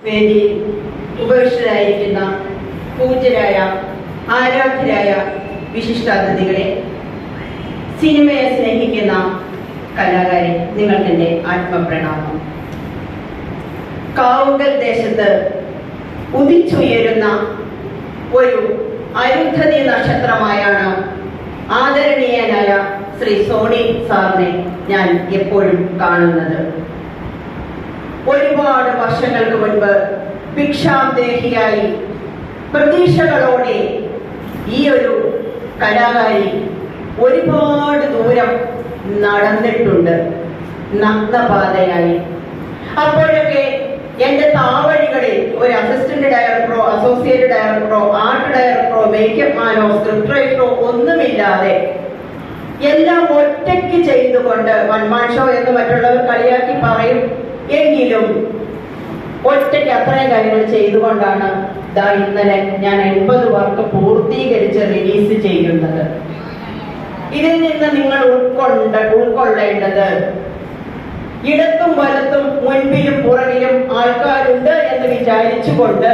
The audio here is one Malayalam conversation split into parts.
വേദിയിൽ ഉപവിഷ്ടരായിരിക്കുന്ന പൂജ്യരായ ആരാധ്യരായ വിശിഷ്ടാതിഥികളെ, സിനിമയെ സ്നേഹിക്കുന്ന കലാകാരെ, നിങ്ങൾക്കെന്റെ ആത്മപ്രണാമം. കാവുങ്കൽ ദേശത്ത് ഉദിച്ചുയരുന്ന ഒരു അരുന്ധതി നക്ഷത്രമായാണ് ആദരണീയനായ ശ്രീ സോണി സാറിനെ ഞാൻ എപ്പോഴും കാണുന്നത്. ഒരുപാട് വർഷങ്ങൾക്ക് മുൻപ് ഭിക്ഷാന്തേഹിയായി പ്രതീക്ഷകളോടെ ഈ ഒരു കലാകാരി ഒരുപാട് ദൂരം നടന്നിട്ടുണ്ട്, നഗ്നപാതയായി. അപ്പോഴൊക്കെ എന്റെ താവഴികളിൽ ഒരു അസിസ്റ്റന്റ് ഡയറക്ടറോ അസോസിയേറ്റ് ഡയറക്ടറോ ആർട്ട് ഡയറക്ടറോ മേക്കപ്പ് മാനോ സ്ക്രിപ്റ്റ് റൈറ്ററോ ഒന്നുമില്ലാതെ എല്ലാം ഒറ്റയ്ക്ക് ചെയ്തുകൊണ്ട്, വൺമാൻ ഷോ എന്ന് മറ്റുള്ളവർ കളിയാക്കി പറയും എങ്കിലും ഒറ്റയ്ക്ക് അത്രയും കാര്യങ്ങൾ ചെയ്തുകൊണ്ടാണ് ഇന്നലെ ഞാൻ 80 വർക്ക് പൂർത്തീകരിച്ച് റിലീസ് ചെയ്യുന്നത്. ഇതിൽ നിന്ന് നിങ്ങൾ ഉൾക്കൊള്ളേണ്ടത്, ഇടത്തും വലത്തും മുൻപിലും പുറകിലും ആൾക്കാരുണ്ട് എന്ന് വിചാരിച്ചുകൊണ്ട്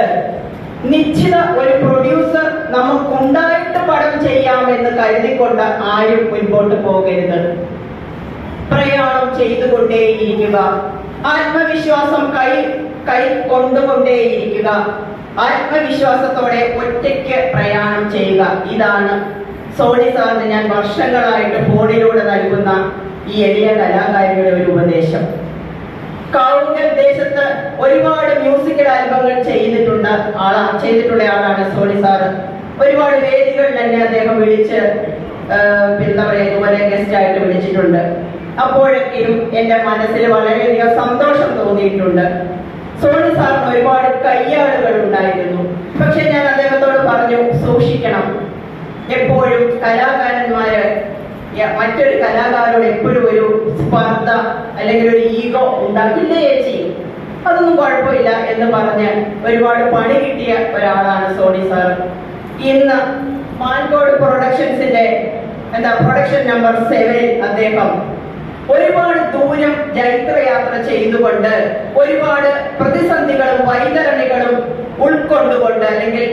നിശ്ചിത ഒരു പ്രൊഡ്യൂസർ നമുക്കുണ്ടായിട്ട് പടം ചെയ്യാമെന്ന് കരുതിക്കൊണ്ട് ആരും മുൻപോട്ട് പോകരുത്. പ്രയാണം ചെയ്തുകൊണ്ടേയിരിക്കുക, ആത്മവിശ്വാസം കൈ കൊണ്ടുകൊണ്ടേയിരിക്കുക, ആത്മവിശ്വാസത്തോടെ ഒറ്റയ്ക്ക് പ്രയാണം ചെയ്യുക. ഇതാണ് സോണി സാറിന് ഞാൻ വർഷങ്ങളായിട്ട് ഫോണിലൂടെ നൽകുന്ന ഈ എളിയ കലാകാരികളുടെ ഒരു ഉപദേശം. കാവുങ്കൽ ദേശത്ത് ഒരുപാട് മ്യൂസിക്കൽ ആൽബങ്ങൾ ചെയ്തിട്ടുള്ള ആളാണ് സോണി സാറ്. ഒരുപാട് വേദികളിൽ തന്നെ അദ്ദേഹം വിളിച്ച് എന്താ പറയുക, ഇതുപോലെ ഗസ്റ്റ് ആയിട്ട് വിളിച്ചിട്ടുണ്ട്. അപ്പോഴൊക്കെയും എന്റെ മനസ്സിൽ വളരെയധികം സന്തോഷം തോന്നിയിട്ടുണ്ട്. സോണി സാറിന് ഒരുപാട് കയ്യാളുകൾ ഉണ്ടായിരുന്നു. പക്ഷെ ഞാൻ അദ്ദേഹത്തോട് പറഞ്ഞു, സൂക്ഷിക്കണം, എപ്പോഴും കലാകാരന്മാര് മറ്റൊരു കലാകാരോട് എപ്പോഴും ഒരു സ്പർദ്ധ അല്ലെങ്കിൽ ഒരു ഈഗോ ഉണ്ടാക്കില്ലേ ചേച്ചി, അതൊന്നും കുഴപ്പമില്ല എന്ന് പറഞ്ഞ് ഒരുപാട് പണി കിട്ടിയ ഒരാളാണ് സോണി സാർ. ഇന്ന് മാൻകോട് പ്രൊഡക്ഷൻസിന്റെ പ്രൊഡക്ഷൻ നമ്പർ 7 അദ്ദേഹം ഒരുപാട് ദൂരം ജൈത്രയാത്ര ചെയ്തുകൊണ്ട് ഒരുപാട് പ്രതിസന്ധികളും വൈതരണികളും ഉൾക്കൊണ്ടുകൊണ്ട് അല്ലെങ്കിൽ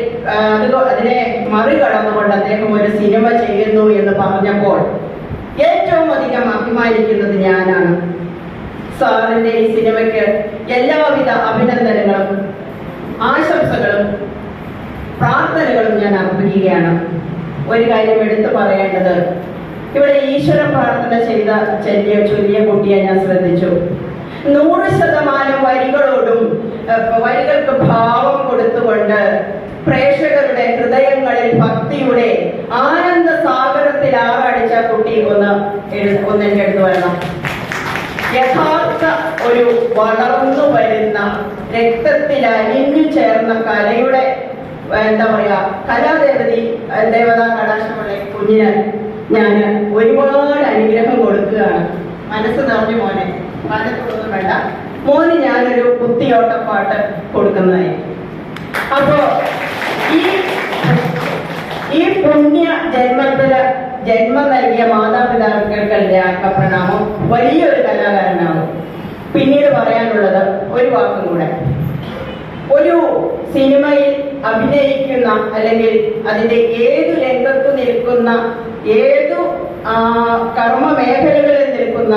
അതിനെ മറികടന്നുകൊണ്ട് അദ്ദേഹം ഒരു സിനിമ ചെയ്യുന്നു എന്ന് പറഞ്ഞപ്പോൾ ഏറ്റവും അധികം അഭിമാനിക്കുന്നത് ഞാനാണ്. സാറിന്റെ ഈ സിനിമയ്ക്ക് എല്ലാവിധ അഭിനന്ദനങ്ങളും ആശംസകളും പ്രാർത്ഥനകളും ഞാൻ അർപ്പിക്കുകയാണ്. ഒരു കാര്യം എടുത്തു പറയേണ്ടത്, ഇവിടെ ഈശ്വര പ്രാർത്ഥന ചൊല്ലിയ കുട്ടിയെ ഞാൻ ശ്രദ്ധിച്ചു. 100% വരികളോടും വരികൾക്ക് ഭാവം കൊടുത്തുകൊണ്ട് പ്രേക്ഷകരുടെ ഹൃദയങ്ങളിൽ ഭക്തിയുടെ ആനന്ദ സാഗരത്തിൽ ആറാടിച്ച കുട്ടി ഒന്നെന്റെ അടുത്ത് വരണം. യഥാർത്ഥ ഒരു വളർന്നു വരുന്ന രക്തത്തിൽ അലിഞ്ഞു ചേർന്ന കലയുടെ എന്താ പറയാ ദേവതാ കടാക്ഷമുള്ള കുഞ്ഞിന് ഞാൻ ഒരുപാട് അനുഗ്രഹം കൊടുക്കുകയാണ്. മനസ്സ് നിറഞ്ഞു മോനെ, മനസ്സൊന്നും വേണ്ട മോന് ഞാനൊരു കുത്തിയോട്ടപ്പാട്ട് കൊടുക്കുന്നതായി. അപ്പോ ഈ പുണ്യ ജന്മം നൽകിയ മാതാപിതാക്കൾക്ക് എൻ്റെ ആത്മപ്രണാമം. വലിയൊരു കലാകാരനാകും. പിന്നീട് പറയാനുള്ളത് ഒരു വാക്കും കൂടെ, ഒരു സിനിമയിൽ അഭിനയിക്കുന്ന അല്ലെങ്കിൽ അതിന്റെ ഏതു രംഗത്ത് നിൽക്കുന്ന, ഏതു കർമ്മ മേഖലകളിൽ നിൽക്കുന്ന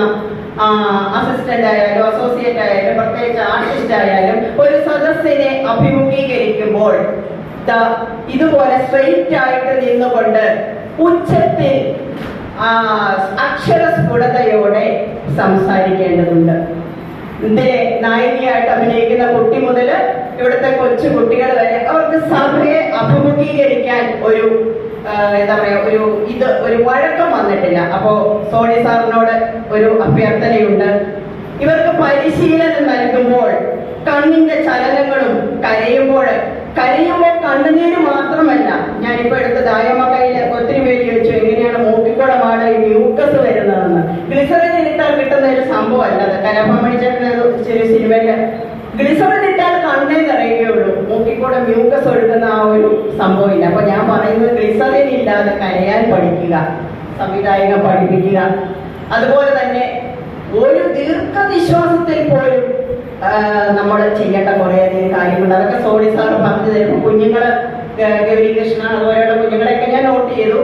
അസിസ്റ്റന്റ് ആയാലും അസോസിയേറ്റ് ആയാലും പ്രത്യേകിച്ച് ആർട്ടിസ്റ്റ് ആയാലും ഒരു സദസ്സിനെ അഭിമുഖീകരിക്കുമ്പോൾ ഇതുപോലെ സ്ട്രെയിറ്റ് ആയിട്ട് നിന്നുകൊണ്ട് ഉച്ചത്തിൽ അക്ഷരസ്ഫുടതയോടെ സംസാരിക്കേണ്ടതുണ്ട്. ഇതിലെ നായികയായിട്ട് അഭിനയിക്കുന്ന കുട്ടി മുതൽ ഇവിടുത്തെ കൊച്ചു കുട്ടികൾ വരെ അവർക്ക് സഭയെ അഭിമുഖീകരിക്കാൻ ഒരു എന്താ പറയാ ഒരു വഴക്കം വന്നിട്ടില്ല. അപ്പോ സോണി സാറിനോട് ഒരു അഭ്യർത്ഥനയുണ്ട്. ഇവർക്ക് പരിശീലനം നൽകുമ്പോൾ കണ്ണിന്റെ ചലനങ്ങളും കരയുമ്പോൾ കണ്ണുനീര് മാത്രമല്ല, ഞാനിപ്പോ എടുത്ത ദായമക്കയിൽ ഒത്തിരി പേര് ചോദിച്ചു എങ്ങനെയാണ് മൂക്കിക്കുളമാണ് ഈ മ്യൂക്കസ് വരുന്നതെന്ന്. ഗ്ലിസറിൻ ഇട്ടാൽ കിട്ടുന്ന ഒരു സംഭവം അല്ല അത്. കലാഭവൻ ചെറിയ സിനിമയില് ഗ്ലിസറിൻ ഇട്ടാൽ കണ്ണേ നിറയുകയുള്ളൂ, മൂക്കിക്കൂടെ മ്യൂക്കസ് ഒഴുകുന്ന ആ ഒരു സംഭവം ഇല്ല. അപ്പൊ ഞാൻ പറയുന്നത് ഗ്ലിസറിൻ ഇല്ലാതെ കരയാൻ പഠിക്കുക, സംവിധായകൻ പഠിപ്പിക്കുക. അതുപോലെ തന്നെ ഒരു ദീർഘനിശ്വാസത്തിൽ പോലും നമ്മൾ ചെയ്യേണ്ട കുറേയധികം കാര്യങ്ങൾ പറഞ്ഞിട്ടുണ്ട്. അതൊക്കെ സോണി സാറ് പറഞ്ഞു തരും. കുഞ്ഞുങ്ങള് ഗൗരി കൃഷ്ണ അതുപോലെയുള്ള കുഞ്ഞുങ്ങളെയൊക്കെ ഞാൻ നോട്ട് ചെയ്തു.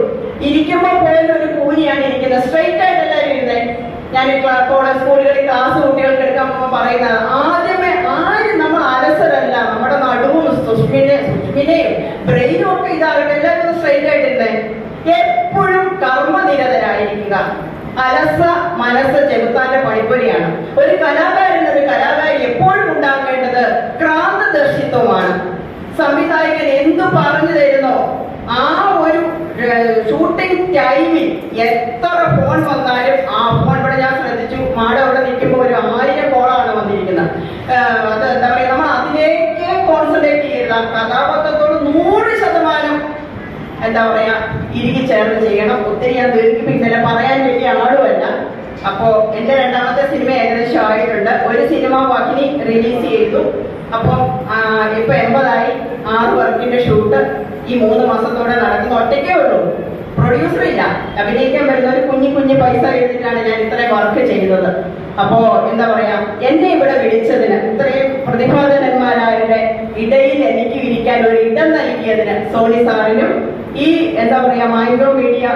ഇരിക്കുമ്പോൾ പോലും ഒരു കൂനിയാണ് ഇരിക്കുന്നത്. സ്ട്രെയിറ്റ് ആയിട്ട് എല്ലാവരും ഇരുന്നേ. ഞാൻ കോളേജ് സ്കൂളുകളിൽ ക്ലാസ് കുട്ടികൾക്ക് എടുക്കാൻ പോകുമ്പോൾ പറയുന്നത് ആദ്യമേ ആരും നമ്മൾ അലസരല്ല. നമ്മുടെ നടുവും സുഷ്മിനെയും ബ്രെയിനും ഒക്കെ ഇതാകട്ടെ, എല്ലാവരും സ്ട്രെയിറ്റ് ആയിട്ടിരുന്നേ. എപ്പോഴും കർമ്മനിരതരായിരിക്കുക. അലസ മനസ്സ് ചെകുത്താന്റെ പണിപ്പൊരിയാണ്. ഒരു കലാകാരി എപ്പോഴും ഉണ്ടാക്കേണ്ടത് ക്രാന്തദർശിത്വമാണ്. സംവിധായകൻ എന്തു പറഞ്ഞു തരുന്നോ ആ ഒരു ഷൂട്ടിംഗ് ടൈമിൽ എത്ര ഫോൺ വന്നാലും ആ ഫോൺ ഇവിടെ ഞാൻ ശ്രദ്ധിച്ചു. മാഡം അവിടെ നിൽക്കുമ്പോൾ ഒരു 1000 കോളാണ് വന്നിരിക്കുന്നത്. അത് എന്താ പറയുക, നമ്മൾ അതിലേക്ക് കോൺസെൻട്രേറ്റ് ചെയ്യരുത്. ആ കഥാപാത്രത്തോട് 100% എന്താ പറയാ ഇറുകി ചേർന്ന് ചെയ്യണം. ഒത്തിരി ഞാൻ ദീർഘിപ്പിക്കുന്നില്ല, പറയാൻ വലിയ ആളുമല്ല. അപ്പോ എന്റെ 2ാമത്തെ സിനിമ ഏകദേശം ആയിട്ടുണ്ട്. ഒരു സിനിമ വഹിനി റിലീസ് ചെയ്തു. അപ്പം ഇപ്പൊ 80ആയി. 6 വർക്കിന്റെ ഷൂട്ട് ഈ 3 മാസത്തോടെ നടക്കുന്ന. ഒറ്റയ്ക്കേ ഉള്ളൂ, പ്രൊഡ്യൂസർ ഇല്ല. അഭിനയിക്കാൻ വരുന്ന ഒരു കുഞ്ഞു പൈസ എഴുതിയിട്ടാണ് ഞാൻ ഇത്രയും വർക്ക് ചെയ്തത്. അപ്പോ എന്താ പറയാ, എന്നെ ഇവിടെ വിളിച്ചതിന്, ഇത്രയും പ്രതിഭാധനന്മാരുടെ ഇടയിൽ എനിക്ക് ഇരിക്കാൻ ഒരു ഇടം നൽകിയതിന് സോണി സാറിനും ഈ എന്താ പറയാ മൈക്രോ മീഡിയ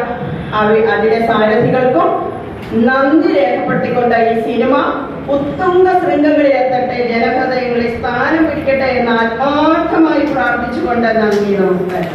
അതിലെ സാരഥികൾക്കും നന്ദി രേഖപ്പെടുത്തിക്കൊണ്ട് ഈ സിനിമ ഉത്തുംഗ ശൃംഗങ്ങളിൽ എത്തട്ടെ, ജനഹൃദയങ്ങളിൽ സ്ഥാനം പിടിക്കട്ടെ എന്ന് ആത്മാർത്ഥമായി പ്രാർത്ഥിച്ചുകൊണ്ട് നന്ദി, നമസ്കാരം.